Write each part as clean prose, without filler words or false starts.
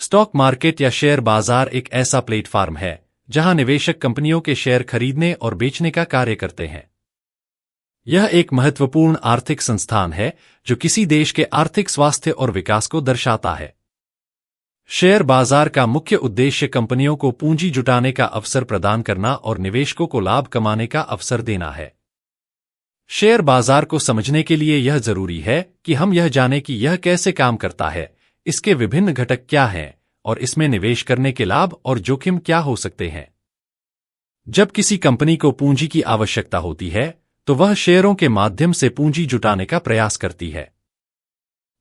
Stock market या share बाजार एक ऐसा प्लेटफॉर्म है जहां निवेशक कंपनियों के शेयर खरीदने और बेचने का कार्य करते हैं। यह एक महत्वपूर्ण आर्थिक संस्थान है जो किसी देश के आर्थिक स्वास्थ्य और विकास को दर्शाता है। शेयर बाजार का मुख्य उद्देश्य कंपनियों को पूंजी जुटाने का अवसर प्रदान करना और निवेशकों को लाभ कमाने का अवसर देना है। शेयर बाजार को समझने के लिए यह जरूरी है कि हम यह जानें कि यह कैसे काम करता है, इसके विभिन्न घटक क्या हैं और इसमें निवेश करने के लाभ और जोखिम क्या हो सकते हैं। जब किसी कंपनी को पूंजी की आवश्यकता होती है तो वह शेयरों के माध्यम से पूंजी जुटाने का प्रयास करती है।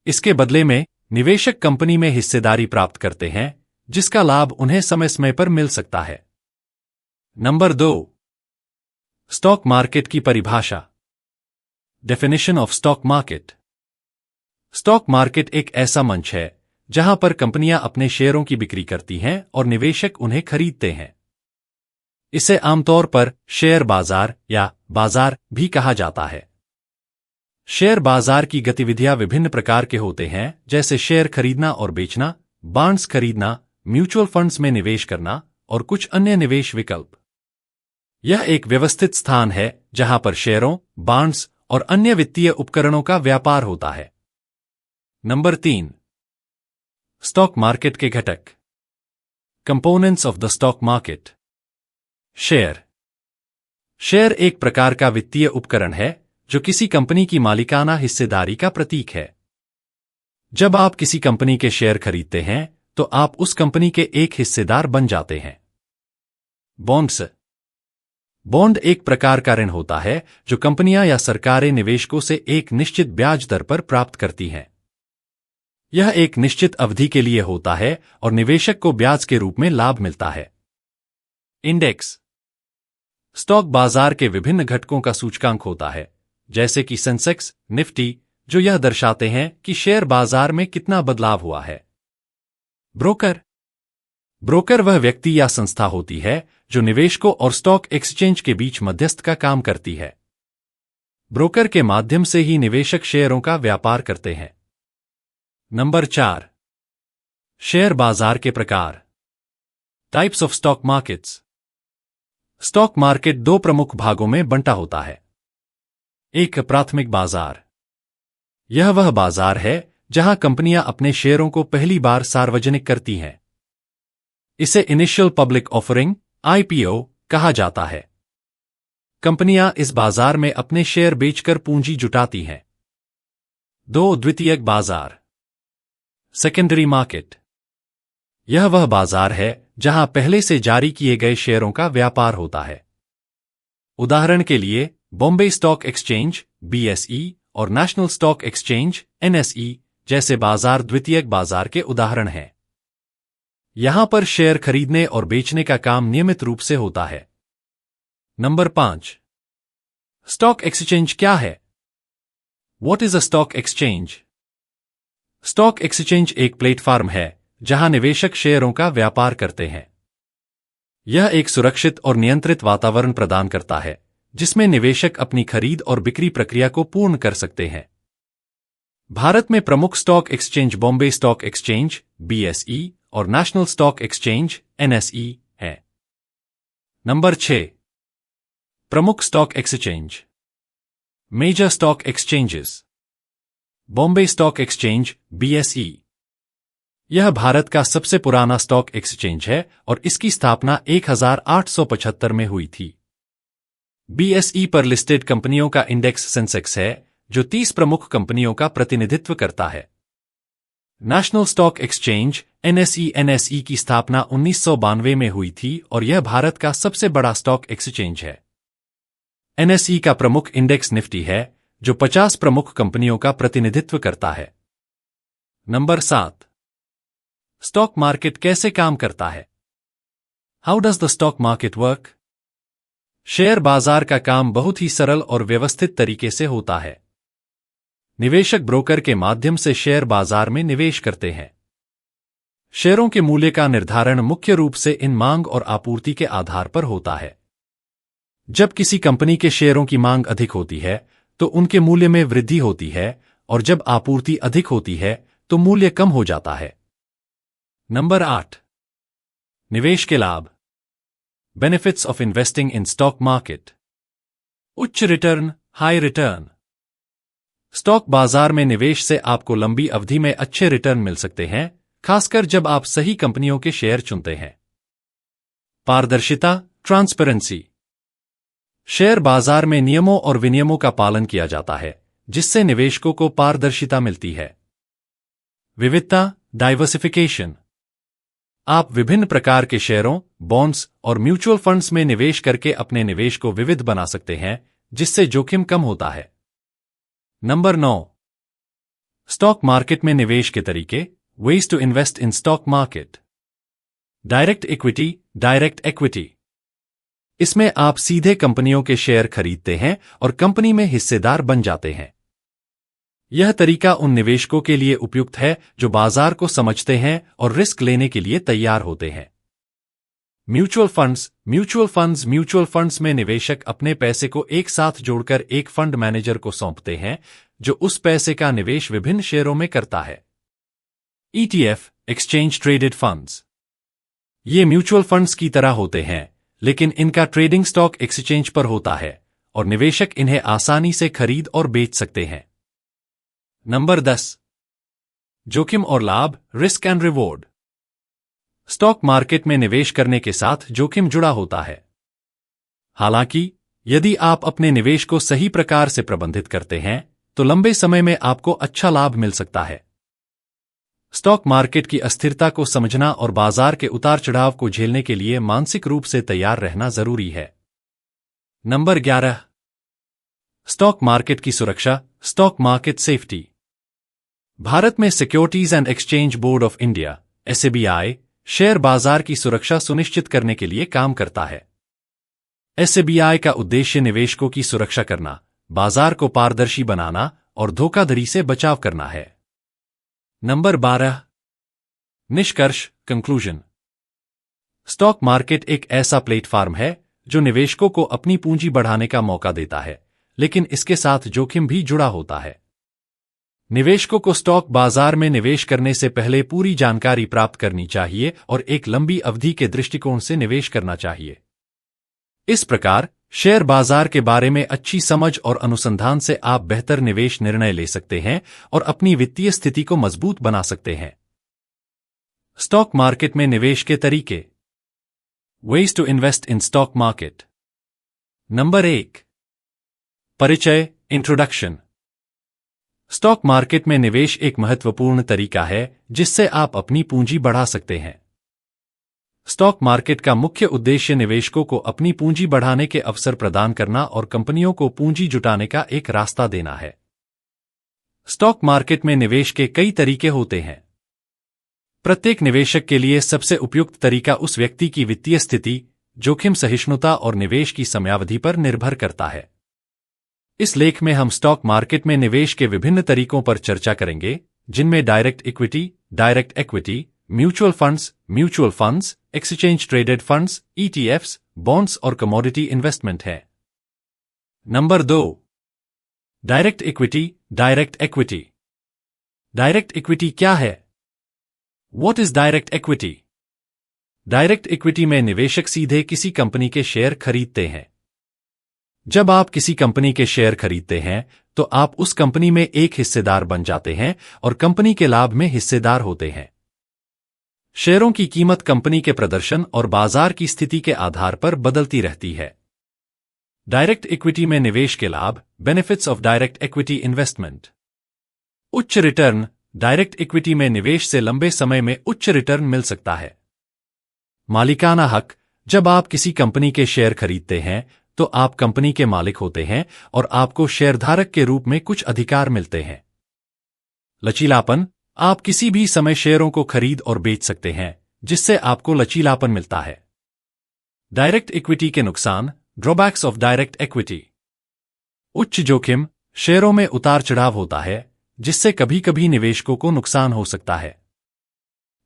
इसके बदले में निवेशक कंपनी में हिस्सेदारी प्राप्त करते हैं जिसका लाभ उन्हें समय समय पर मिल सकता है। नंबर 2, स्टॉक मार्केट की परिभाषा। Definition of stock market. Stock market एक ऐसा मंच है जहां पर कंपनियां अपने शेयरों की बिक्री करती हैं और निवेशक उन्हें खरीदते हैं। इसे आमतौर पर शेयर बाजार या बाजार भी कहा जाता है। शेयर बाजार की गतिविधियां विभिन्न प्रकार के होते हैं, जैसे शेयर खरीदना और बेचना, बॉन्ड्स खरीदना, म्यूचुअल फंड्स में निवेश करना और कुछ अन्य निवेश विकल्प। यह एक व्यवस्थित स्थान है जहां पर शेयरों, बॉन्ड्स और अन्य वित्तीय उपकरणों का व्यापार होता है। नंबर 3, स्टॉक मार्केट के घटक। Components of the stock market. Share एक प्रकार का वित्तीय उपकरण है जो किसी कंपनी की मालिकाना हिस्सेदारी का प्रतीक है। जब आप किसी कंपनी के शेयर खरीदते हैं तो आप उस कंपनी के एक हिस्सेदार बन जाते हैं। बॉन्ड एक प्रकार का ऋण होता है जो कंपनियां या सरकारें निवेशकों से एक निश्चित ब्याज दर पर प्राप्त करती हैं। यह एक निश्चित अवधि के लिए होता है और निवेशक को ब्याज के रूप में लाभ मिलता है। इंडेक्स स्टॉक बाजार के विभिन्न घटकों का सूचकांक होता है, जैसे कि सेंसेक्स, निफ्टी, जो यह दर्शाते हैं कि शेयर बाजार में कितना बदलाव हुआ है। ब्रोकर वह व्यक्ति या संस्था होती है जो निवेशकों और स्टॉक एक्सचेंज के बीच मध्यस्थ का काम करती है। ब्रोकर के माध्यम से ही निवेशक शेयरों का व्यापार करते हैं। नंबर 4, शेयर बाजार के प्रकार। Types of stock markets. Stock market 2 प्रमुख भागों में बंटा होता है। एक, प्राथमिक बाजार। यह वह बाजार है जहां कंपनियां अपने शेयरों को पहली बार सार्वजनिक करती हैं। इसे इनिशियल पब्लिक ऑफरिंग (IPO) कहा जाता है। कंपनियां इस बाजार में अपने शेयर बेचकर पूंजी जुटाती हैं। 2, द्वितीयक बाजार। Secondary market. यह वह बाजार है जहां पहले से जारी किए गए शेयरों का व्यापार होता है। उदाहरण के लिए बॉम्बे स्टॉक एक्सचेंज (BSE) और नेशनल स्टॉक एक्सचेंज (NSE) जैसे बाजार द्वितीयक बाजार के उदाहरण हैं। यहां पर शेयर खरीदने और बेचने का काम नियमित रूप से होता है। नंबर 5, स्टॉक एक्सचेंज क्या है? What is a stock exchange? Stock exchange एक प्लेटफॉर्म है जहां निवेशक शेयरों का व्यापार करते हैं। यह एक सुरक्षित और नियंत्रित वातावरण प्रदान करता है जिसमें निवेशक अपनी खरीद और बिक्री प्रक्रिया को पूर्ण कर सकते हैं। भारत में प्रमुख stock exchange Bombay stock exchange (BSE) और नेशनल स्टॉक एक्सचेंज (NSE) हैं। नंबर 6, प्रमुख stock exchange. Major stock exchanges. Bombay stock exchange (BSE). यह भारत का सबसे पुराना स्टॉक एक्सचेंज है और इसकी स्थापना 1875 में हुई थी। BSE पर लिस्टेड कंपनियों का इंडेक्स सेंसेक्स है जो 30 प्रमुख कंपनियों का प्रतिनिधित्व करता है। नेशनल स्टॉक एक्सचेंज (NSE) की स्थापना 1992 में हुई थी और यह भारत का सबसे बड़ा स्टॉक एक्सचेंज है। NSE का प्रमुख इंडेक्स निफ्टी है जो 50 प्रमुख कंपनियों का प्रतिनिधित्व करता है। नंबर 7, स्टॉक मार्केट कैसे काम करता है? How does the stock market work? Share बाजार का काम बहुत ही सरल और व्यवस्थित तरीके से होता है। निवेशक ब्रोकर के माध्यम से शेयर बाजार में निवेश करते हैं। शेयरों के मूल्य का निर्धारण मुख्य रूप से इन मांग और आपूर्ति के आधार पर होता है। जब किसी कंपनी के शेयरों की मांग अधिक होती है तो उनके मूल्य में वृद्धि होती है और जब आपूर्ति अधिक होती है तो मूल्य कम हो जाता है। नंबर 8। निवेश के लाभ। Benefits of investing in stock market. उच्च रिटर्न, हाई रिटर्न। स्टॉक बाजार में निवेश से आपको लंबी अवधि में अच्छे रिटर्न मिल सकते हैं, खासकर जब आप सही कंपनियों के शेयर चुनते हैं। पारदर्शिता, ट्रांसपेरेंसी। शेयर बाजार में नियमों और विनियमों का पालन किया जाता है, जिससे निवेशकों को पारदर्शिता मिलती है। विविधता, डाइवर्सिफिकेशन। आप विभिन्न प्रकार के शेयरों, बॉन्ड्स और म्यूचुअल फंड्स में निवेश करके अपने निवेश को विविध बना सकते हैं, जिससे जोखिम कम होता है। नंबर 9। स्टॉक मार्केट में निवेश के तरीके। Ways to invest in stock market. Direct equity, direct equity. इसमें आप सीधे कंपनियों के शेयर खरीदते हैं और कंपनी में हिस्सेदार बन जाते हैं। यह तरीका उन निवेशकों के लिए उपयुक्त है जो बाजार को समझते हैं और रिस्क लेने के लिए तैयार होते हैं। म्यूचुअल फंड्स में निवेशक अपने पैसे को एक साथ जोड़कर एक फंड मैनेजर को सौंपते हैं, जो उस पैसे का निवेश विभिन्न शेयरों में करता है। ETF, exchange traded funds. ये म्यूचुअल फंड्स की तरह होते हैं, लेकिन इनका ट्रेडिंग स्टॉक एक्सचेंज पर होता है और निवेशक इन्हें आसानी से खरीद और बेच सकते हैं। नंबर 10। जोखिम और लाभ, risk and reward. Stock market में निवेश करने के साथ जोखिम जुड़ा होता है। हालांकि यदि आप अपने निवेश को सही प्रकार से प्रबंधित करते हैं, तो लंबे समय में आपको अच्छा लाभ मिल सकता है। स्टॉक मार्केट की अस्थिरता को समझना और बाजार के उतार चढ़ाव को झेलने के लिए मानसिक रूप से तैयार रहना जरूरी है। नंबर 11। स्टॉक मार्केट की सुरक्षा, स्टॉक मार्केट सेफ्टी। भारत में securities and exchange board of India (SEBI) share बाजार की सुरक्षा सुनिश्चित करने के लिए काम करता है। SEBI का उद्देश्य निवेशकों की सुरक्षा करना, बाजार को पारदर्शी बनाना और धोखाधड़ी से बचाव करना है। नंबर 12। निष्कर्ष, कंक्लूजन। स्टॉक मार्केट एक ऐसा प्लेटफॉर्म है जो निवेशकों को अपनी पूंजी बढ़ाने का मौका देता है, लेकिन इसके साथ जोखिम भी जुड़ा होता है। निवेशकों को स्टॉक बाजार में निवेश करने से पहले पूरी जानकारी प्राप्त करनी चाहिए और एक लंबी अवधि के दृष्टिकोण से निवेश करना चाहिए। इस प्रकार शेयर बाजार के बारे में अच्छी समझ और अनुसंधान से आप बेहतर निवेश निर्णय ले सकते हैं और अपनी वित्तीय स्थिति को मजबूत बना सकते हैं। स्टॉक मार्केट में निवेश के तरीके। Ways to invest in stock market. Number 1। परिचय, इंट्रोडक्शन। स्टॉक मार्केट में निवेश एक महत्वपूर्ण तरीका है जिससे आप अपनी पूंजी बढ़ा सकते हैं। स्टॉक मार्केट का मुख्य उद्देश्य निवेशकों को अपनी पूंजी बढ़ाने के अवसर प्रदान करना और कंपनियों को पूंजी जुटाने का एक रास्ता देना है। स्टॉक मार्केट में निवेश के कई तरीके होते हैं। प्रत्येक निवेशक के लिए सबसे उपयुक्त तरीका उस व्यक्ति की वित्तीय स्थिति, जोखिम सहिष्णुता और निवेश की समयावधि पर निर्भर करता है। इस लेख में हम स्टॉक मार्केट में निवेश के विभिन्न तरीकों पर चर्चा करेंगे, जिनमें direct equity, mutual funds, exchange traded funds, ETFs, bonds और कमोडिटी इन्वेस्टमेंट है। Number 2। Direct equity. Direct equity क्या है? What is direct equity? Direct equity में निवेशक सीधे किसी कंपनी के शेयर खरीदते हैं। जब आप किसी कंपनी के शेयर खरीदते हैं, तो आप उस कंपनी में एक हिस्सेदार बन जाते हैं और कंपनी के लाभ में हिस्सेदार होते हैं। शेयरों की कीमत कंपनी के प्रदर्शन और बाजार की स्थिति के आधार पर बदलती रहती है। डायरेक्ट इक्विटी में निवेश के लाभ, benefits of direct equity investment. उच्च रिटर्न। डायरेक्ट इक्विटी में निवेश से लंबे समय में उच्च रिटर्न मिल सकता है। मालिकाना हक। जब आप किसी कंपनी के शेयर खरीदते हैं, तो आप कंपनी के मालिक होते हैं और आपको शेयरधारक के रूप में कुछ अधिकार मिलते हैं। लचीलापन। आप किसी भी समय शेयरों को खरीद और बेच सकते हैं, जिससे आपको लचीलापन मिलता है। डायरेक्ट इक्विटी के नुकसान, ड्रॉबैक्स ऑफ डायरेक्ट इक्विटी। उच्च जोखिम। शेयरों में उतार चढ़ाव होता है, जिससे कभी कभी निवेशकों को नुकसान हो सकता है।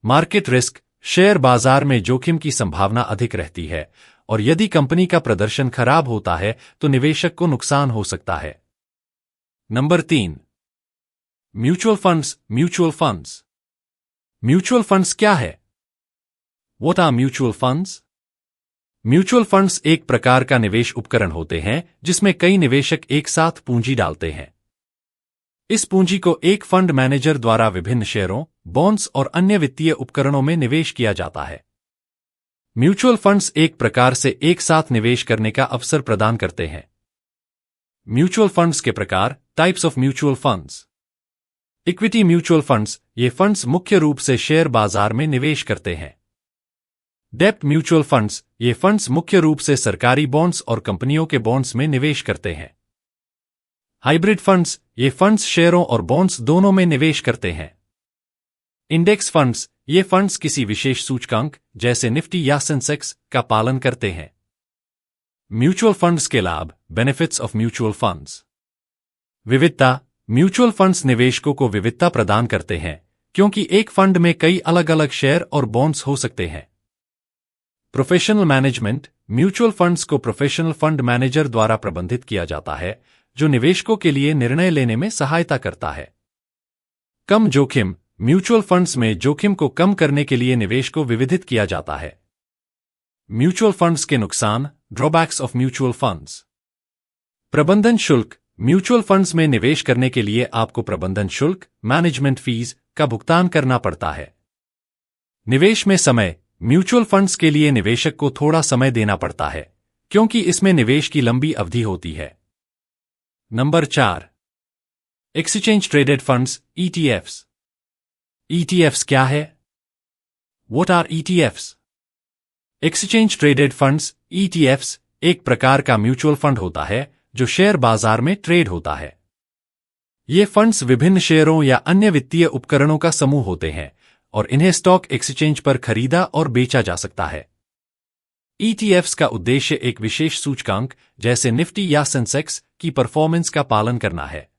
Market risk. शेयर बाजार में जोखिम की संभावना अधिक रहती है और यदि कंपनी का प्रदर्शन खराब होता है तो निवेशक को नुकसान हो सकता है। Number 3। Mutual funds. Mutual funds क्या है? What are mutual funds? Mutual funds एक प्रकार का निवेश उपकरण होते हैं जिसमें कई निवेशक एक साथ पूंजी डालते हैं। इस पूंजी को एक फंड मैनेजर द्वारा विभिन्न शेयरों, बॉन्ड्स और अन्य वित्तीय उपकरणों में निवेश किया जाता है। म्यूचुअल फंड्स एक प्रकार से एक साथ निवेश करने का अवसर प्रदान करते हैं। म्यूचुअल फंड्स के प्रकार, types of mutual funds. Equity mutual funds, ये फंड्स मुख्य रूप से शेयर बाजार में निवेश करते हैं। डेब्ट म्यूचुअल फंड्स, ये फंड्स मुख्य रूप से सरकारी बॉन्ड्स और कंपनियों के बॉन्ड्स में निवेश करते हैं। हाइब्रिड फंड्स, ये फंड्स शेयरों और बॉन्ड्स दोनों में निवेश करते हैं। इंडेक्स फंड्स, ये फंड्स किसी विशेष सूचकांक जैसे निफ्टी या सेंसेक्स का पालन करते हैं। म्यूचुअल फंड्स के लाभ, बेनिफिट्स ऑफ म्यूचुअल फंड्स। विविधता, म्यूचुअल फंड्स निवेशकों को विविधता प्रदान करते हैं क्योंकि एक फंड में कई अलग अलग शेयर और बॉन्ड्स हो सकते हैं। प्रोफेशनल मैनेजमेंट, म्यूचुअल फंड्स को प्रोफेशनल फंड मैनेजर द्वारा प्रबंधित किया जाता है जो निवेशकों के लिए निर्णय लेने में सहायता करता है। कम जोखिम, म्यूचुअल फंड्स में जोखिम को कम करने के लिए निवेश को विविधित किया जाता है। म्यूचुअल फंड्स के नुकसान, ड्रॉबैक्स ऑफ म्यूचुअल फंड्स। प्रबंधन शुल्क, म्यूचुअल फंड्स में निवेश करने के लिए आपको प्रबंधन शुल्क, मैनेजमेंट फीस का भुगतान करना पड़ता है। निवेश में समय, म्यूचुअल फंड्स के लिए निवेशक को थोड़ा समय देना पड़ता है क्योंकि इसमें निवेश की लंबी अवधि होती है। Number 4, exchange traded funds, ETFs। ETFs क्या है? What are ETFs? Exchange traded funds, ETFs, एक प्रकार का म्यूचुअल फंड होता है जो शेयर बाजार में ट्रेड होता है। ये फंड्स विभिन्न शेयरों या अन्य वित्तीय उपकरणों का समूह होते हैं और इन्हें स्टॉक एक्सचेंज पर खरीदा और बेचा जा सकता है। ETFs का उद्देश्य एक विशेष सूचकांक जैसे निफ्टी या सेंसेक्स की परफॉर्मेंस का पालन करना है।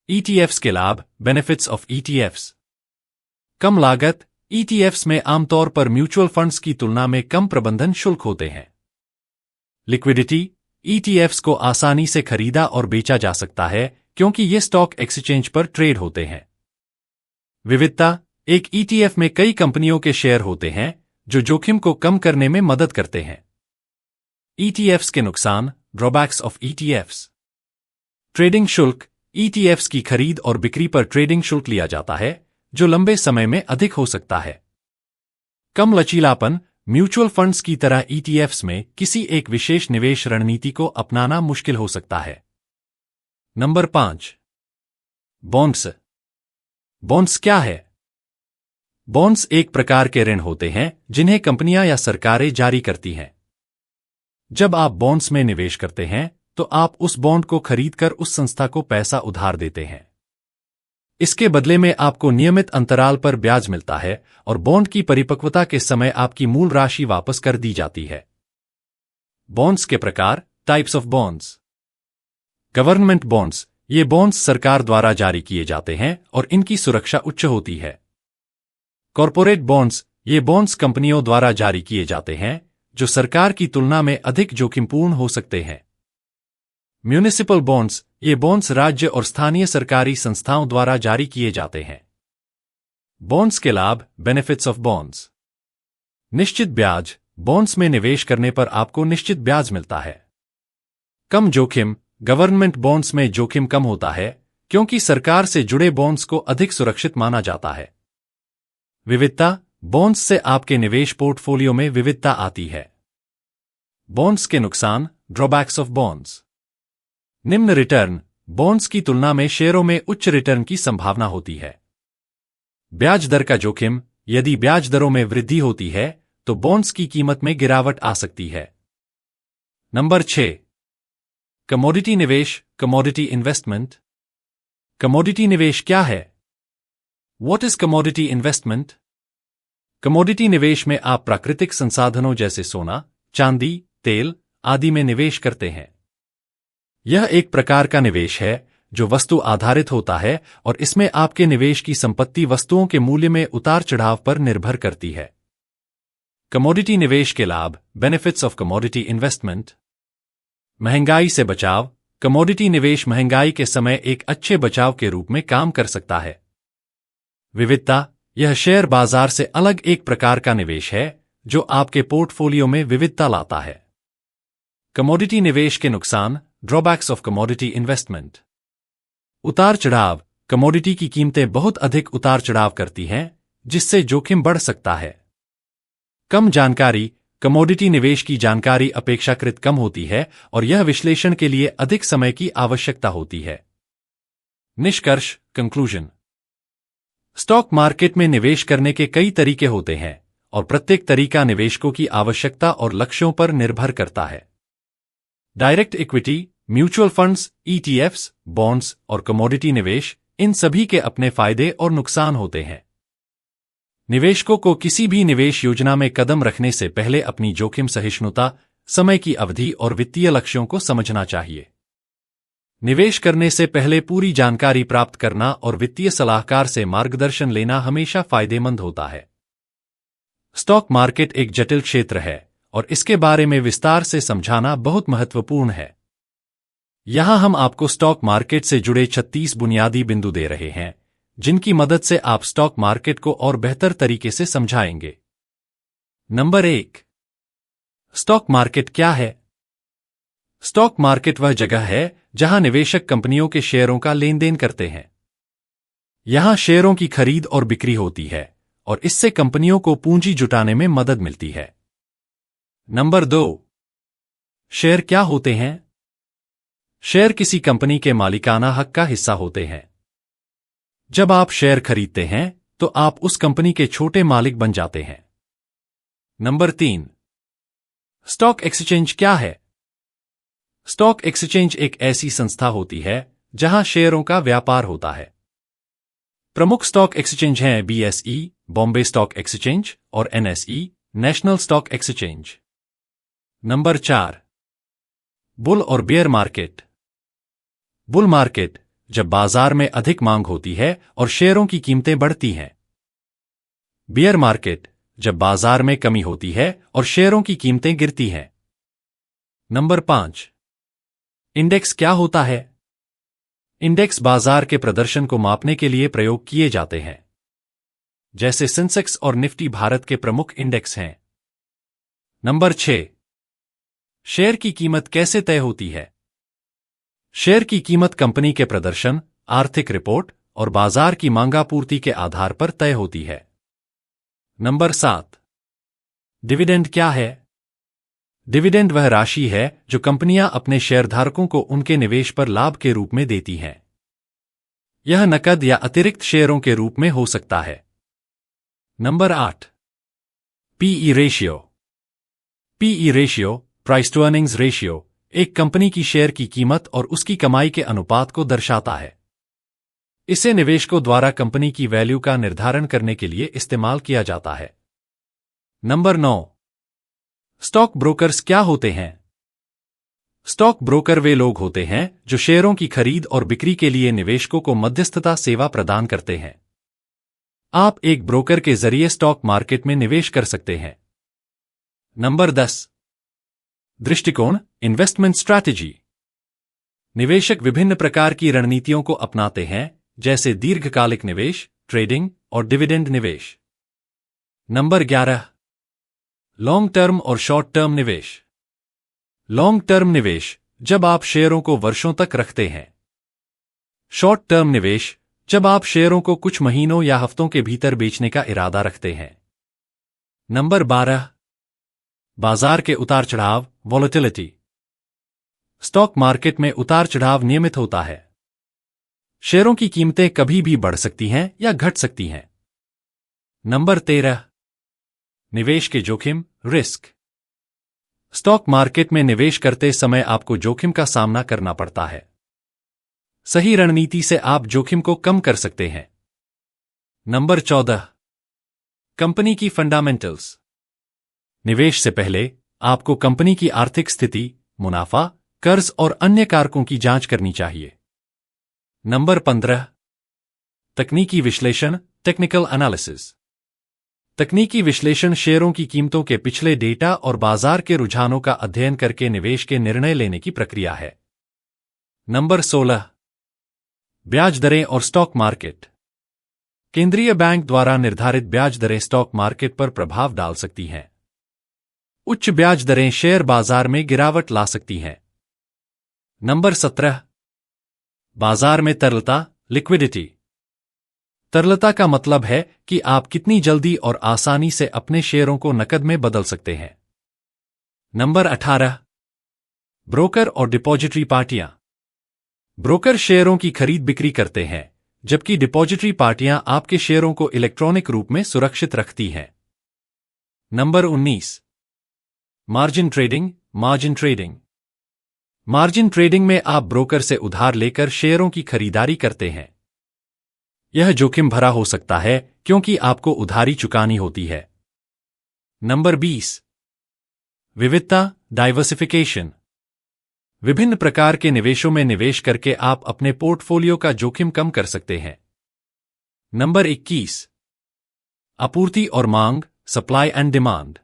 ETFs के लाभ, बेनिफिट्स ऑफ ETFs। कम लागत, ETFs में आमतौर पर म्यूचुअल फंड्स की तुलना में कम प्रबंधन शुल्क होते हैं। लिक्विडिटी, ETFs को आसानी से खरीदा और बेचा जा सकता है क्योंकि ये स्टॉक एक्सचेंज पर ट्रेड होते हैं। विविधता, एक ETF में कई कंपनियों के शेयर होते हैं जो जोखिम को कम करने में मदद करते हैं। ETFs के नुकसान, ड्रॉबैक्स ऑफ ETFs। ट्रेडिंग शुल्क, ETFs की खरीद और बिक्री पर ट्रेडिंग शुल्क लिया जाता है जो लंबे समय में अधिक हो सकता है। कम लचीलापन, म्यूचुअल फंड्स की तरह ETFs में किसी एक विशेष निवेश रणनीति को अपनाना मुश्किल हो सकता है। Number 5, bonds. बॉन्ड्स क्या है? बॉन्ड्स एक प्रकार के ऋण होते हैं जिन्हें कंपनियां या सरकारें जारी करती हैं। जब आप बॉन्ड्स में निवेश करते हैं तो आप उस बॉन्ड को खरीदकर उस संस्था को पैसा उधार देते हैं। इसके बदले में आपको नियमित अंतराल पर ब्याज मिलता है और बॉन्ड की परिपक्वता के समय आपकी मूल राशि वापस कर दी जाती है। बॉन्ड्स के प्रकार, types of bonds. Government bonds, ये बॉन्ड्स सरकार द्वारा जारी किए जाते हैं और इनकी सुरक्षा उच्च होती है। कॉर्पोरेट बॉन्ड्स, ये बॉन्ड्स कंपनियों द्वारा जारी किए जाते हैं जो सरकार की तुलना में अधिक जोखिमपूर्ण हो सकते हैं। म्यूनिसिपल बॉन्ड्स, ये बॉन्ड्स राज्य और स्थानीय सरकारी संस्थाओं द्वारा जारी किए जाते हैं। बॉन्ड्स के लाभ, बेनिफिट्स ऑफ बॉन्ड्स। निश्चित ब्याज, बॉन्ड्स में निवेश करने पर आपको निश्चित ब्याज मिलता है। कम जोखिम, गवर्नमेंट बॉन्ड्स में जोखिम कम होता है क्योंकि सरकार से जुड़े बॉन्ड्स को अधिक सुरक्षित माना जाता है। विविधता, बॉन्ड्स से आपके निवेश पोर्टफोलियो में विविधता आती है। बॉन्ड्स के नुकसान, ड्रॉबैक्स ऑफ बॉन्ड्स। निम्न रिटर्न, बॉन्ड्स की तुलना में शेयरों में उच्च रिटर्न की संभावना होती है। ब्याज दर का जोखिम, यदि ब्याज दरों में वृद्धि होती है तो बॉन्ड्स की कीमत में गिरावट आ सकती है। नंबर 6, कमोडिटी निवेश, कमोडिटी इन्वेस्टमेंट। कमोडिटी निवेश क्या है? What is commodity investment? Commodity निवेश में आप प्राकृतिक संसाधनों जैसे सोना, चांदी, तेल आदि में निवेश करते हैं। यह एक प्रकार का निवेश है जो वस्तु आधारित होता है और इसमें आपके निवेश की संपत्ति वस्तुओं के मूल्य में उतार चढ़ाव पर निर्भर करती है। कमोडिटी निवेश के लाभ, बेनिफिट्स ऑफ कमोडिटी इन्वेस्टमेंट। महंगाई से बचाव, कमोडिटी निवेश महंगाई के समय एक अच्छे बचाव के रूप में काम कर सकता है। विविधता, यह शेयर बाजार से अलग एक प्रकार का निवेश है जो आपके पोर्टफोलियो में विविधता लाता है। कमोडिटी निवेश के नुकसान, ड्रॉबैक्स ऑफ कमोडिटी इन्वेस्टमेंट। उतार चढ़ाव, कमोडिटी की कीमतें बहुत अधिक उतार चढ़ाव करती हैं, जिससे जोखिम बढ़ सकता है। कम जानकारी, कमोडिटी निवेश की जानकारी अपेक्षाकृत कम होती है और यह विश्लेषण के लिए अधिक समय की आवश्यकता होती है। निष्कर्ष, कंक्लूजन। स्टॉक मार्केट में निवेश करने के कई तरीके होते हैं और प्रत्येक तरीका निवेशकों की आवश्यकता और लक्ष्यों पर निर्भर करता है। Direct equity, mutual funds, ETFs, bonds और कमोडिटी निवेश, इन सभी के अपने फायदे और नुकसान होते हैं। निवेशकों को किसी भी निवेश योजना में कदम रखने से पहले अपनी जोखिम सहिष्णुता, समय की अवधि और वित्तीय लक्ष्यों को समझना चाहिए। निवेश करने से पहले पूरी जानकारी प्राप्त करना और वित्तीय सलाहकार से मार्गदर्शन लेना हमेशा फायदेमंद होता है। स्टॉक मार्केट एक जटिल क्षेत्र है और इसके बारे में विस्तार से समझाना बहुत महत्वपूर्ण है। यहां हम आपको स्टॉक मार्केट से जुड़े 36 बुनियादी बिंदु दे रहे हैं, जिनकी मदद से आप स्टॉक मार्केट को और बेहतर तरीके से समझाएंगे। नंबर 1, स्टॉक मार्केट क्या है? स्टॉक मार्केट वह जगह है जहां निवेशक कंपनियों के शेयरों का लेन देन करते हैं। यहां शेयरों की खरीद और बिक्री होती है और इससे कंपनियों को पूंजी जुटाने में मदद मिलती है। नंबर 2, शेयर क्या होते हैं? शेयर किसी कंपनी के मालिकाना हक का हिस्सा होते हैं। जब आप शेयर खरीदते हैं तो आप उस कंपनी के छोटे मालिक बन जाते हैं। नंबर 3, स्टॉक एक्सचेंज क्या है? स्टॉक एक्सचेंज एक ऐसी संस्था होती है जहां शेयरों का व्यापार होता है। प्रमुख स्टॉक एक्सचेंज हैं BSE, बॉम्बे स्टॉक एक्सचेंज, और NSE, national stock exchange. Number 4, bull और बेयर मार्केट। बुल मार्केट, जब बाजार में अधिक मांग होती है और शेयरों की कीमतें बढ़ती हैं। बेयर मार्केट, जब बाजार में कमी होती है और शेयरों की कीमतें गिरती हैं। नंबर 5, इंडेक्स क्या होता है? इंडेक्स बाजार के प्रदर्शन को मापने के लिए प्रयोग किए जाते हैं। जैसे सेंसेक्स और निफ्टी भारत के प्रमुख इंडेक्स हैं। नंबर 6, शेयर की कीमत कैसे तय होती है? शेयर की कीमत कंपनी के प्रदर्शन, आर्थिक रिपोर्ट और बाजार की मांगापूर्ति के आधार पर तय होती है। नंबर 7, डिविडेंड क्या है? डिविडेंड वह राशि है जो कंपनियां अपने शेयरधारकों को उनके निवेश पर लाभ के रूप में देती हैं। यह नकद या अतिरिक्त शेयरों के रूप में हो सकता है। Number 8, PE ratio. PE ratio, price to earnings ratio, एक कंपनी की शेयर की कीमत और उसकी कमाई के अनुपात को दर्शाता है। इसे निवेशकों द्वारा कंपनी की वैल्यू का निर्धारण करने के लिए इस्तेमाल किया जाता है। नंबर 9, स्टॉक ब्रोकर्स क्या होते हैं? स्टॉक ब्रोकर वे लोग होते हैं जो शेयरों की खरीद और बिक्री के लिए निवेशकों को मध्यस्थता सेवा प्रदान करते हैं। आप एक ब्रोकर के जरिए स्टॉक मार्केट में निवेश कर सकते हैं। नंबर 10, दृष्टिकोण, इन्वेस्टमेंट स्ट्रैटेजी। निवेशक विभिन्न प्रकार की रणनीतियों को अपनाते हैं, जैसे दीर्घकालिक निवेश, ट्रेडिंग और डिविडेंड निवेश। नंबर 11, लॉन्ग टर्म और शॉर्ट टर्म निवेश। लॉन्ग टर्म निवेश, जब आप शेयरों को वर्षों तक रखते हैं। शॉर्ट टर्म निवेश, जब आप शेयरों को कुछ महीनों या हफ्तों के भीतर बेचने का इरादा रखते हैं। नंबर 12, बाजार के उतार चढ़ाव, वॉलेटिलिटी। स्टॉक मार्केट में उतार चढ़ाव नियमित होता है। शेयरों की कीमतें कभी भी बढ़ सकती हैं या घट सकती हैं। नंबर 13, निवेश के जोखिम, रिस्क। स्टॉक मार्केट में निवेश करते समय आपको जोखिम का सामना करना पड़ता है। सही रणनीति से आप जोखिम को कम कर सकते हैं। नंबर 14, कंपनी की फंडामेंटल्स। निवेश से पहले आपको कंपनी की आर्थिक स्थिति, मुनाफा, कर्ज और अन्य कारकों की जांच करनी चाहिए। नंबर 15, तकनीकी विश्लेषण, टेक्निकल एनालिसिस। तकनीकी विश्लेषण शेयरों की कीमतों के पिछले डेटा और बाजार के रुझानों का अध्ययन करके निवेश के निर्णय लेने की प्रक्रिया है। नंबर 16, ब्याज दरें और स्टॉक मार्केट। केंद्रीय बैंक द्वारा निर्धारित ब्याज दरें स्टॉक मार्केट पर प्रभाव डाल सकती हैं। उच्च ब्याज दरें शेयर बाजार में गिरावट ला सकती हैं। नंबर 17, बाजार में तरलता, लिक्विडिटी। तरलता का मतलब है कि आप कितनी जल्दी और आसानी से अपने शेयरों को नकद में बदल सकते हैं। नंबर 18, ब्रोकर और डिपॉजिटरी पार्टियां। ब्रोकर शेयरों की खरीद बिक्री करते हैं, जबकि डिपॉजिटरी पार्टियां आपके शेयरों को इलेक्ट्रॉनिक रूप में सुरक्षित रखती हैं। Number 19, margin trading, margin trading. Margin trading में आप ब्रोकर से उधार लेकर शेयरों की खरीदारी करते हैं। यह जोखिम भरा हो सकता है क्योंकि आपको उधारी चुकानी होती है। नंबर 20, विविधता, डाइवर्सिफिकेशन। विभिन्न प्रकार के निवेशों में निवेश करके आप अपने पोर्टफोलियो का जोखिम कम कर सकते हैं। नंबर 21, आपूर्ति और मांग, सप्लाई एंड डिमांड।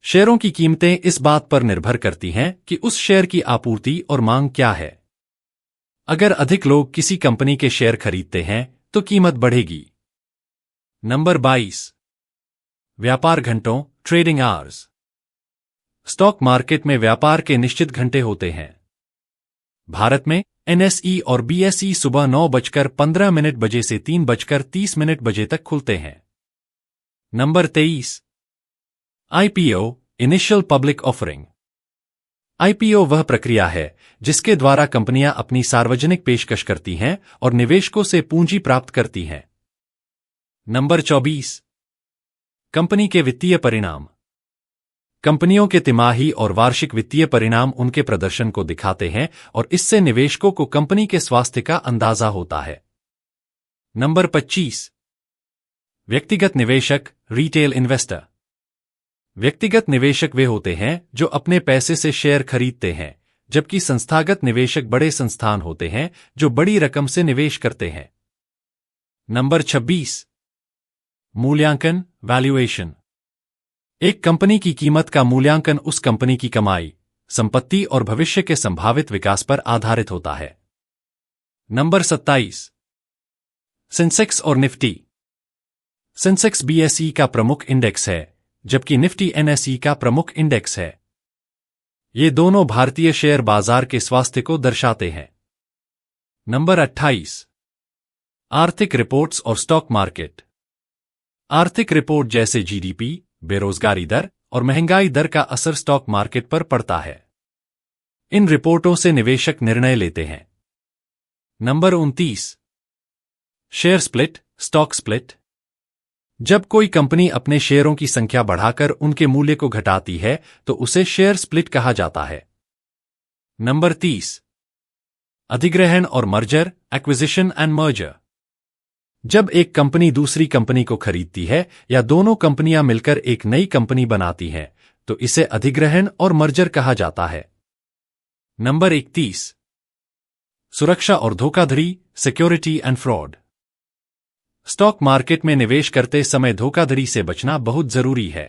शेयरों की कीमतें इस बात पर निर्भर करती हैं कि उस शेयर की आपूर्ति और मांग क्या है। अगर अधिक लोग किसी कंपनी के शेयर खरीदते हैं तो कीमत बढ़ेगी। नंबर 22, व्यापार घंटों, ट्रेडिंग आवर्स। स्टॉक मार्केट में व्यापार के निश्चित घंटे होते हैं। भारत में एनएसई और बीएसई सुबह 9:15 बजे से 3:30 बजे तक खुलते हैं। Number 23, IPO, initial public offering. IPO वह प्रक्रिया है जिसके द्वारा कंपनियां अपनी सार्वजनिक पेशकश करती हैं और निवेशकों से पूंजी प्राप्त करती हैं। नंबर 24, कंपनी के वित्तीय परिणाम। कंपनियों के तिमाही और वार्षिक वित्तीय परिणाम उनके प्रदर्शन को दिखाते हैं और इससे निवेशकों को कंपनी के स्वास्थ्य का अंदाजा होता है। नंबर 25, व्यक्तिगत निवेशक, रिटेल इन्वेस्टर। व्यक्तिगत निवेशक वे होते हैं जो अपने पैसे से शेयर खरीदते हैं, जबकि संस्थागत निवेशक बड़े संस्थान होते हैं जो बड़ी रकम से निवेश करते हैं। नंबर 26, मूल्यांकन, वैल्यूएशन। एक कंपनी की कीमत का मूल्यांकन उस कंपनी की कमाई, संपत्ति और भविष्य के संभावित विकास पर आधारित होता है। नंबर 27, सेंसेक्स और निफ्टी। सेंसेक्स बीएसई का प्रमुख इंडेक्स है, जबकि निफ्टी एनएसई का प्रमुख इंडेक्स है। ये दोनों भारतीय शेयर बाजार के स्वास्थ्य को दर्शाते हैं। नंबर 28, आर्थिक रिपोर्ट्स और स्टॉक मार्केट। आर्थिक रिपोर्ट जैसे जीडीपी, बेरोजगारी दर और महंगाई दर का असर स्टॉक मार्केट पर पड़ता है। इन रिपोर्टों से निवेशक निर्णय लेते हैं। Number 29, share split, stock split. जब कोई कंपनी अपने शेयरों की संख्या बढ़ाकर उनके मूल्य को घटाती है तो उसे शेयर स्प्लिट कहा जाता है। नंबर 30, अधिग्रहण और मर्जर, एक्विजिशन एंड मर्जर। जब एक कंपनी दूसरी कंपनी को खरीदती है या दोनों कंपनियां मिलकर एक नई कंपनी बनाती हैं तो इसे अधिग्रहण और मर्जर कहा जाता है। नंबर 31, सुरक्षा और धोखाधड़ी, security and fraud. Stock market में निवेश करते समय धोखाधड़ी से बचना बहुत जरूरी है।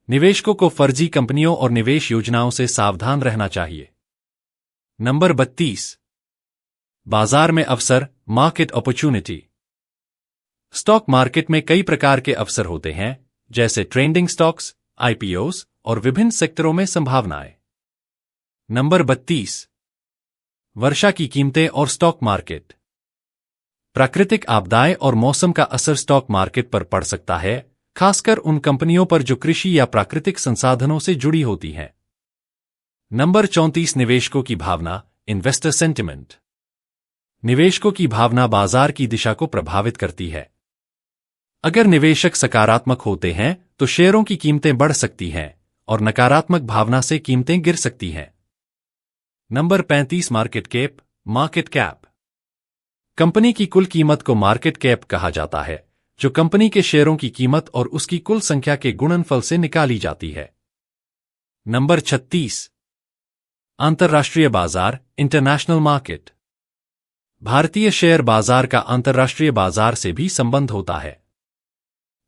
निवेशकों को फर्जी कंपनियों और निवेश योजनाओं से सावधान रहना चाहिए। नंबर 32, बाजार में अवसर, मार्केट अपॉर्चुनिटी। स्टॉक मार्केट में कई प्रकार के अवसर होते हैं, जैसे ट्रेंडिंग स्टॉक्स, आईपीओस और विभिन्न सेक्टरों में संभावनाएं। नंबर 32, वर्षा की कीमतें और स्टॉक मार्केट। प्राकृतिक आपदाएं और मौसम का असर स्टॉक मार्केट पर पड़ सकता है, खासकर उन कंपनियों पर जो कृषि या प्राकृतिक संसाधनों से जुड़ी होती हैं। नंबर 34, निवेशकों की भावना, इन्वेस्टर सेंटिमेंट। निवेशकों की भावना बाजार की दिशा को प्रभावित करती है। अगर निवेशक सकारात्मक होते हैं तो शेयरों की कीमतें बढ़ सकती हैं और नकारात्मक भावना से कीमतें गिर सकती हैं। Number 35, market cap, market cap. Company की कुल कीमत को मार्केट कैप कहा जाता है, जो कंपनी के शेयरों की कीमत और उसकी कुल संख्या के गुणनफल से निकाली जाती है। नंबर 36, अंतर्राष्ट्रीय बाजार, इंटरनेशनल मार्केट। भारतीय शेयर बाजार का अंतर्राष्ट्रीय बाजार से भी संबंध होता है।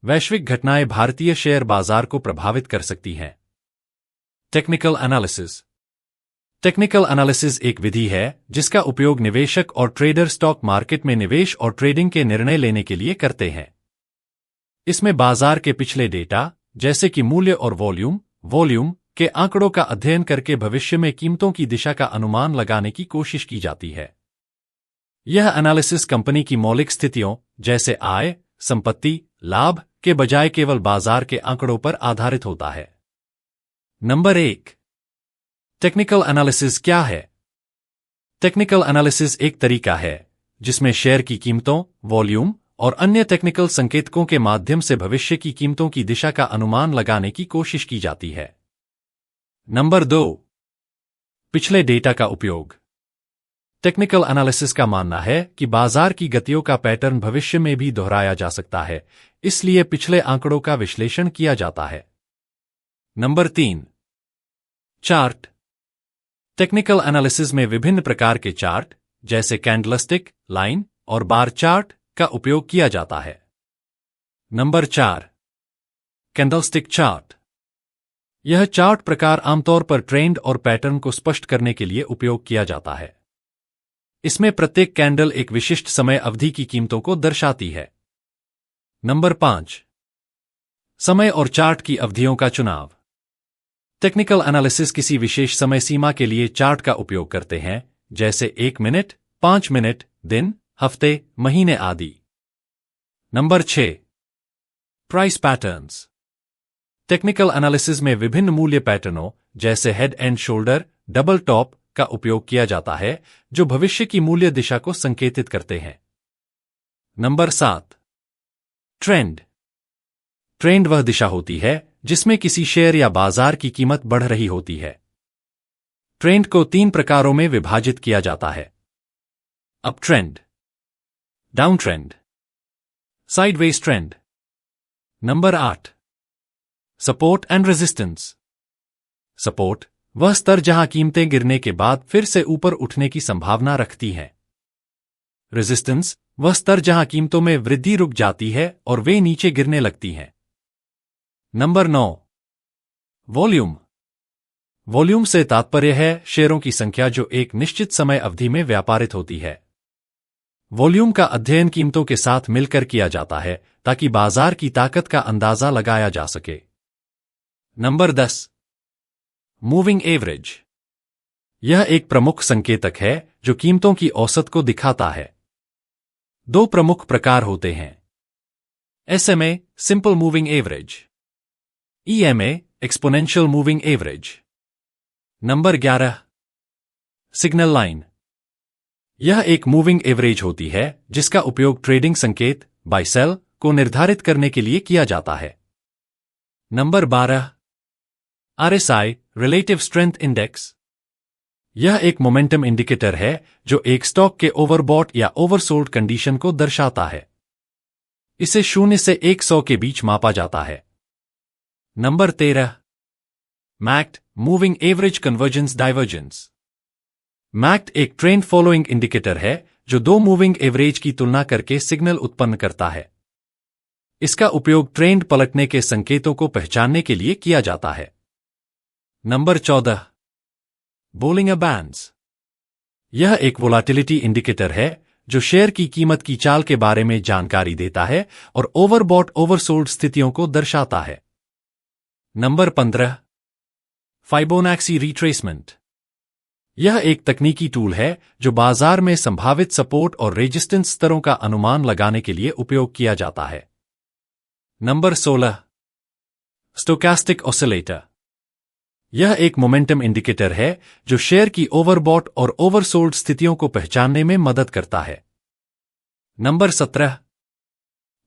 वैश्विक घटनाएं भारतीय शेयर बाजार को प्रभावित कर सकती हैं। Technical analysis. टेक्निकल एनालिसिस एक विधि है जिसका उपयोग निवेशक और ट्रेडर स्टॉक मार्केट में निवेश और ट्रेडिंग के निर्णय लेने के लिए करते हैं। इसमें बाजार के पिछले डेटा, जैसे कि मूल्य और वॉल्यूम के आंकड़ों का अध्ययन करके भविष्य में कीमतों की दिशा का अनुमान लगाने की कोशिश की जाती है। यह एनालिसिस कंपनी की मौलिक स्थितियों जैसे आय, संपत्ति, लाभ के बजाय केवल बाजार के आंकड़ों पर आधारित होता है। नंबर 1, टेक्निकल एनालिसिस क्या है? टेक्निकल एनालिसिस एक तरीका है जिसमें शेयर की कीमतों, वॉल्यूम और अन्य टेक्निकल संकेतकों के माध्यम से भविष्य की कीमतों की दिशा का अनुमान लगाने की कोशिश की जाती है। नंबर 2, पिछले डेटा का उपयोग। टेक्निकल एनालिसिस का मानना है कि बाजार की गतियों का पैटर्न भविष्य में भी दोहराया जा सकता है, इसलिए पिछले आंकड़ों का विश्लेषण किया जाता है। Number 3, chart. टेक्निकल एनालिसिस में विभिन्न प्रकार के चार्ट जैसे कैंडलस्टिक, लाइन और बार चार्ट का उपयोग किया जाता है। Number 4, candlestick chart. यह चार्ट प्रकार आमतौर पर ट्रेंड और पैटर्न को स्पष्ट करने के लिए उपयोग किया जाता है। इसमें प्रत्येक कैंडल एक विशिष्ट समय अवधि की कीमतों को दर्शाती है। नंबर 5, समय और चार्ट की अवधियों का चुनाव। टेक्निकल एनालिसिस किसी विशेष समय सीमा के लिए चार्ट का उपयोग करते हैं, जैसे 1 मिनट, 5 मिनट, दिन, हफ्ते, महीने आदि। Number 6, price patterns. Technical analysis में विभिन्न मूल्य पैटर्नों जैसे head and shoulder, double top का उपयोग किया जाता है, जो भविष्य की मूल्य दिशा को संकेतित करते हैं। Number 7, trend. ट्रेंड वह दिशा होती है जिसमें किसी शेयर या बाजार की कीमत बढ़ रही होती है। ट्रेंड को 3 प्रकारों में विभाजित किया जाता है: up trend, down trend, sideways trend. Number 8, support and resistance. Support वह स्तर जहां कीमतें गिरने के बाद फिर से ऊपर उठने की संभावना रखती हैं। रेजिस्टेंस वह स्तर जहां कीमतों में वृद्धि रुक जाती है और वे नीचे गिरने लगती हैं। Number 9, volume. वॉल्यूम से तात्पर्य है शेयरों की संख्या जो एक निश्चित समय अवधि में व्यापारित होती है। वॉल्यूम का अध्ययन कीमतों के साथ मिलकर किया जाता है ताकि बाजार की ताकत का अंदाजा लगाया जा सके। Number 10, moving average. यह एक प्रमुख संकेतक है जो कीमतों की औसत को दिखाता है। 2 प्रमुख प्रकार होते हैं: SMA, simple moving average, EMA, exponential moving average. Number 11, signal line. यह एक मूविंग एवरेज होती है जिसका उपयोग ट्रेडिंग संकेत, बाय सेल को निर्धारित करने के लिए किया जाता है। Number 12, RSI, relative strength index. यह एक मोमेंटम इंडिकेटर है जो एक स्टॉक के ओवरबॉट या ओवरसोल्ड कंडीशन को दर्शाता है। इसे 0 से 100 के बीच मापा जाता है। Number 13, MACD, moving average convergence divergence. MACD एक ट्रेंड फॉलोइंग इंडिकेटर है जो 2 मूविंग एवरेज की तुलना करके सिग्नल उत्पन्न करता है। इसका उपयोग ट्रेंड पलटने के संकेतों को पहचानने के लिए किया जाता है। Number 14, Bollinger bands. यह एक वोलाटिलिटी इंडिकेटर है जो शेयर की कीमत की चाल के बारे में जानकारी देता है और ओवरबॉट ओवरसोल्ड स्थितियों को दर्शाता है। Number 15, Fibonacci retracement. यह एक तकनीकी टूल है जो बाजार में संभावित सपोर्ट और रेजिस्टेंस स्तरों का अनुमान लगाने के लिए उपयोग किया जाता है। Number 16, stochastic oscillator. यह एक मोमेंटम इंडिकेटर है जो शेयर की ओवरबॉट और ओवरसोल्ड स्थितियों को पहचानने में मदद करता है। Number 17,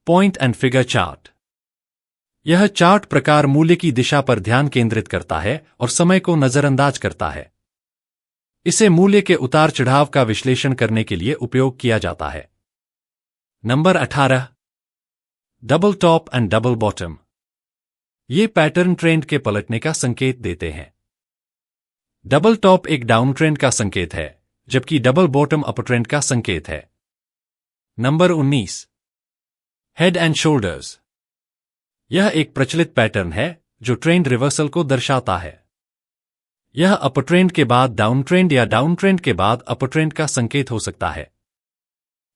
point and figure chart. यह चार्ट प्रकार मूल्य की दिशा पर ध्यान केंद्रित करता है और समय को नजरअंदाज करता है। इसे मूल्य के उतार चढ़ाव का विश्लेषण करने के लिए उपयोग किया जाता है। Number 18, double top and double bottom. ये पैटर्न ट्रेंड के पलटने का संकेत देते हैं। डबल टॉप एक डाउन ट्रेंड का संकेत है, जबकि डबल बॉटम अप ट्रेंड का संकेत है। Number 19, head and shoulders. यह एक प्रचलित पैटर्न है जो ट्रेंड रिवर्सल को दर्शाता है। यह अप ट्रेंड के बाद डाउन ट्रेंड या डाउन ट्रेंड के बाद अप ट्रेंड का संकेत हो सकता है।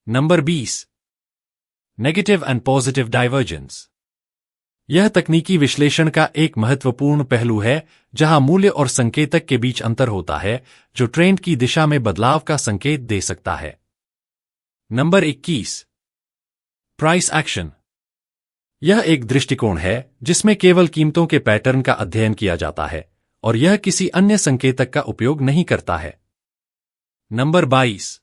Number 20, negative and positive divergence. यह तकनीकी विश्लेषण का एक महत्वपूर्ण पहलू है जहां मूल्य और संकेतक के बीच अंतर होता है जो ट्रेंड की दिशा में बदलाव का संकेत दे सकता है। नंबर 21। Price action. यह एक दृष्टिकोण है जिसमें केवल कीमतों के पैटर्न का अध्ययन किया जाता है और यह किसी अन्य संकेतक का उपयोग नहीं करता है। नंबर 22।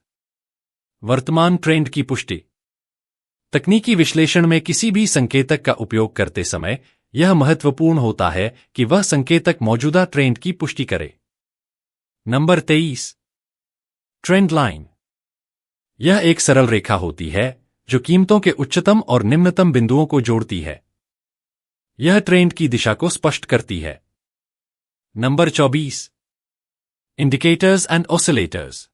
वर्तमान ट्रेंड की पुष्टि। तकनीकी विश्लेषण में किसी भी संकेतक का उपयोग करते समय यह महत्वपूर्ण होता है कि वह संकेतक मौजूदा ट्रेंड की पुष्टि करे। नंबर 23। Trend line. यह एक सरल रेखा होती है जो कीमतों के उच्चतम और निम्नतम बिंदुओं को जोड़ती है। यह ट्रेंड की दिशा को स्पष्ट करती है। नंबर 24। Indicators and oscillators.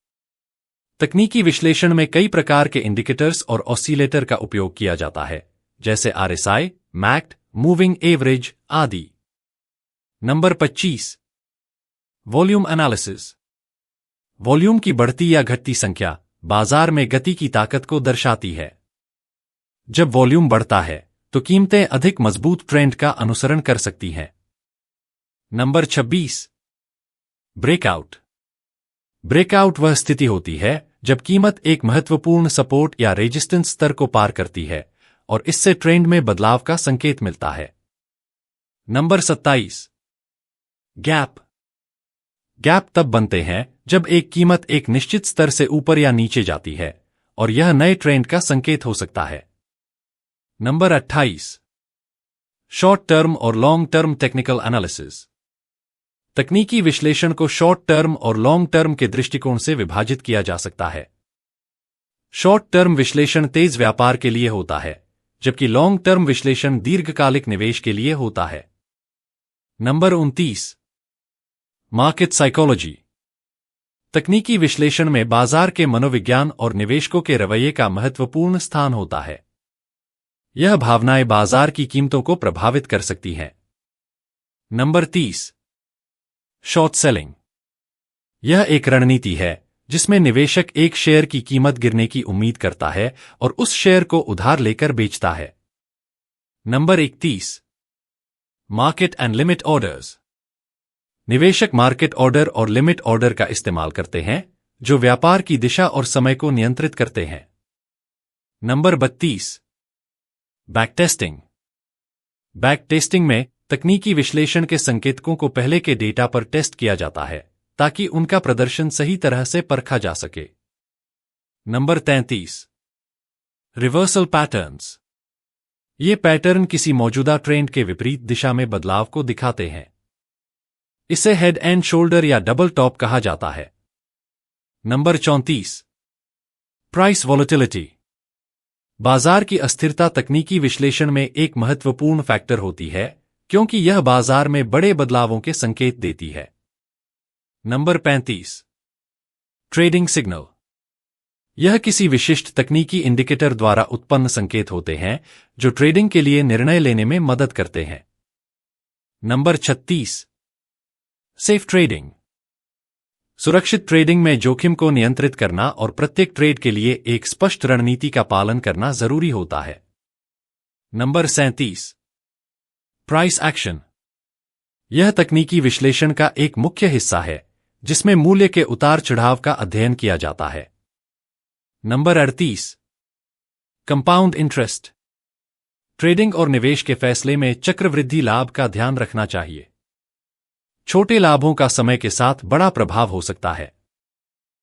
तकनीकी विश्लेषण में कई प्रकार के इंडिकेटर्स और ऑसिलेटर का उपयोग किया जाता है, जैसे RSI, मैक्ड, मूविंग एवरेज आदि। नंबर 25। Volume analysis. वॉल्यूम की बढ़ती या घटती संख्या बाजार में गति की ताकत को दर्शाती है। जब वॉल्यूम बढ़ता है तो कीमतें अधिक मजबूत ट्रेंड का अनुसरण कर सकती हैं। नंबर 26। ब्रेकआउट। ब्रेकआउट वह स्थिति होती है जब कीमत एक महत्वपूर्ण सपोर्ट या रेजिस्टेंस स्तर को पार करती है और इससे ट्रेंड में बदलाव का संकेत मिलता है। नंबर 27। गैप। गैप तब बनते हैं जब एक कीमत एक निश्चित स्तर से ऊपर या नीचे जाती है और यह नए ट्रेंड का संकेत हो सकता है। नंबर 28। शॉर्ट टर्म और लॉन्ग टर्म टेक्निकल एनालिसिस। तकनीकी विश्लेषण को शॉर्ट टर्म और लॉन्ग टर्म के दृष्टिकोण से विभाजित किया जा सकता है। शॉर्ट टर्म विश्लेषण तेज व्यापार के लिए होता है, जबकि लॉन्ग टर्म विश्लेषण दीर्घकालिक निवेश के लिए होता है। नंबर 29। Market psychology. तकनीकी विश्लेषण में बाजार के मनोविज्ञान और निवेशकों के रवैये का महत्वपूर्ण स्थान होता है। यह भावनाएं बाजार की कीमतों को प्रभावित कर सकती हैं। नंबर 30। Short selling. यह एक रणनीति है जिसमें निवेशक एक शेयर की कीमत गिरने की उम्मीद करता है और उस शेयर को उधार लेकर बेचता है। Number 31। Market and limit orders. निवेशक मार्केट ऑर्डर और लिमिट ऑर्डर का इस्तेमाल करते हैं जो व्यापार की दिशा और समय को नियंत्रित करते हैं। नंबर 32। बैकटेस्टिंग। बैकटेस्टिंग में तकनीकी विश्लेषण के संकेतकों को पहले के डेटा पर टेस्ट किया जाता है ताकि उनका प्रदर्शन सही तरह से परखा जा सके। नंबर 33। Reversal patterns. ये पैटर्न किसी मौजूदा ट्रेंड के विपरीत दिशा में बदलाव को दिखाते हैं। इसे हेड एंड शोल्डर या डबल टॉप कहा जाता है। नंबर 34। Price volatility. बाजार की अस्थिरता तकनीकी विश्लेषण में एक महत्वपूर्ण फैक्टर होती है क्योंकि यह बाजार में बड़े बदलावों के संकेत देती है। नंबर 35। Trading signal. यह किसी विशिष्ट तकनीकी इंडिकेटर द्वारा उत्पन्न संकेत होते हैं जो ट्रेडिंग के लिए निर्णय लेने में मदद करते हैं। नंबर 36। Safe trading. सुरक्षित ट्रेडिंग में जोखिम को नियंत्रित करना और प्रत्येक ट्रेड के लिए एक स्पष्ट रणनीति का पालन करना जरूरी होता है। नंबर 37। Price action. यह तकनीकी विश्लेषण का एक मुख्य हिस्सा है जिसमें मूल्य के उतार चढ़ाव का अध्ययन किया जाता है। नंबर 38। Compound interest. ट्रेडिंग और निवेश के फैसले में चक्रवृद्धि लाभ का ध्यान रखना चाहिए। छोटे लाभों का समय के साथ बड़ा प्रभाव हो सकता है।